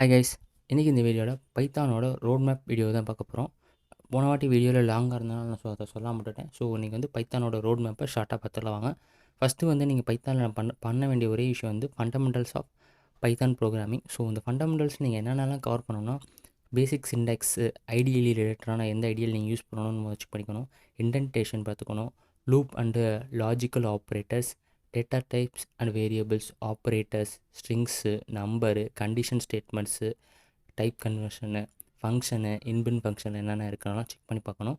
Hi guys, இன்றைக்கி இந்த வீடியோவில் பைத்தானோட ரோட் மேப் வீடியோ தான் பார்க்க போகிறோம். போன வாட்டி வீடியோவில் லாங்காக இருந்தாலும் நான் அதை சொல்லாம விட்டுட்டேன். ஸோ இன்றைக்கி வந்து பைத்தானோட ரோட் மேப்பை ஷார்ட்டாக பார்த்துலாம் வாங்க. ஃபஸ்ட்டு வந்து நீங்கள் பைத்தானில் பண்ண வேண்டிய ஒரே விஷயம் வந்து fundamentals of Python programming. So இந்த ஃபண்டமெண்டல்ஸ் நீங்கள் என்னென்னலாம் கவர் பண்ணணும்னா, பேசிக் சிண்டெக்ஸு, ஐடியலி ரிலேட்டடான எந்த ஐடியல் நீங்கள் யூஸ் பண்ணணும்னு வச்சு படிக்கணும். இண்டென்டேஷன் பார்த்துக்கணும். Loop and logical operators, data types and variables, operators, strings, number, condition statements, type conversion, function, inbuilt function என்னென்ன இருக்குன்னா செக் பண்ணி பார்க்கணும்.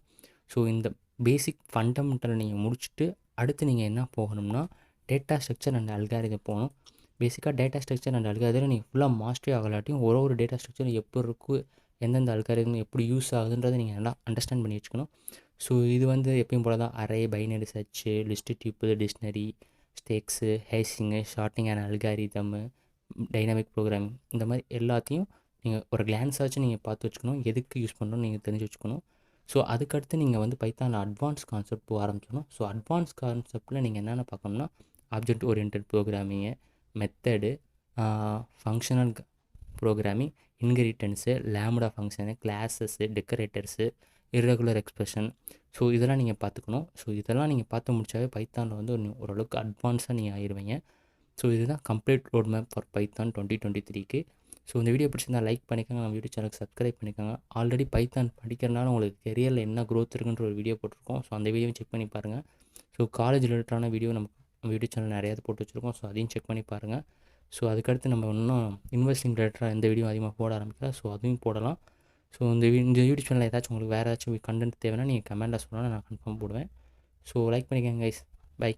ஸோ இந்த பேசிக் ஃபண்டமெண்டல் நீங்கள் முடிச்சுட்டு அடுத்து நீங்கள் என்ன போகணும்னா டேட்டா ஸ்ட்ரக்சர் அண்ட் அல்காரிதம் போகணும். பேசிக்காக டேட்டா ஸ்ட்ரக்சர் அண்ட் அல்காரிதம் நீங்கள் ஃபுல்லாக மாஸ்டரி ஆகலாட்டியும் ஒரு டேட்டா ஸ்ட்ரக்சர் எப்படி இருக்குது, எந்தெந்த அல்காரிதம் எப்படி யூஸ் ஆகுதுன்றதை நீங்கள் நல்லா அண்டர்ஸ்டாண்ட் பண்ணி வச்சுக்கணும். ஸோ இது வந்து எப்பயும் போல தான் array, binary search, list, tuple, dictionary, stacks, hashing, sorting and algorithm, dynamic programming, இந்த மாதிரி எல்லாத்தையும் நீங்கள் ஒரு கிளான்ஸாச்சும் நீங்கள் பார்த்து வச்சுக்கணும். எதுக்கு யூஸ் பண்ணணும்னு நீங்கள் தெரிஞ்சு வச்சுக்கணும். ஸோ அதுக்கடுத்து நீங்கள் வந்து பைத்தானில் அட்வான்ஸ் கான்செப்ட் போக ஆரம்பிச்சணும். ஸோ அட்வான்ஸ் கான்செப்ட்டில் நீங்கள் என்னென்ன பார்க்கணும்னா object oriented programming, method, functional programming, inheritance, lambda function, classes, decorators, irregular expression. So இதெல்லாம் நீங்கள் பார்த்துக்கணும். ஸோ இதெல்லாம் நீங்கள் பார்த்து முடிச்சாவே பைத்தானில் வந்து ஓரளவுக்கு அட்வான்ஸாக நீங்கள் ஆயிடுவீங்க. ஸோ இதுதான் complete road map for Python 2023க்கு. ஸோ இந்த வீடியோ பிடிச்சிருந்தா லைக் பண்ணிக்கோங்க, நம்ம யூடியூப் சேனலுக்கு சப்ஸ்கிரைப் பண்ணிக்கோங்க. ஆல்ரெடி பைத்தான் படிக்கிறனால உங்களுக்கு கெரியரில் என்ன க்ரோத் இருக்குன்ற ஒரு வீடியோ போட்டிருக்கோம். ஸோ அந்த வீடியோவும் செக் பண்ணி பாருங்கள். ஸோ காலேஜ் ரிலேட்டடான வீடியோ நம்ம யூடியூப் சேனல் நிறையாவது போட்டு வச்சுருக்கோம். ஸோ அதையும் செக் பண்ணி பாருங்கள். ஸோ அதுக்கடுத்து நம்ம இன்னும் இன்வெஸ்டிங் ரிலேட்டடாக எந்த வீடியோ அதிகமாக போட ஆரம்பிக்கல. ஸோ அதையும் போடலாம். ஸோ இந்த யூடியூப் சேனலில் ஏதாச்சும் உங்களுக்கு வேறு ஏதாச்சும் கண்டென்ட் தேவைன்னா நீங்கள் கமெண்ட்டில் சொன்னால் நான் கன்ஃபார்ம் போடுவேன். ஸோ லைக் பண்ணிக்கோங்க கைஸ். பை.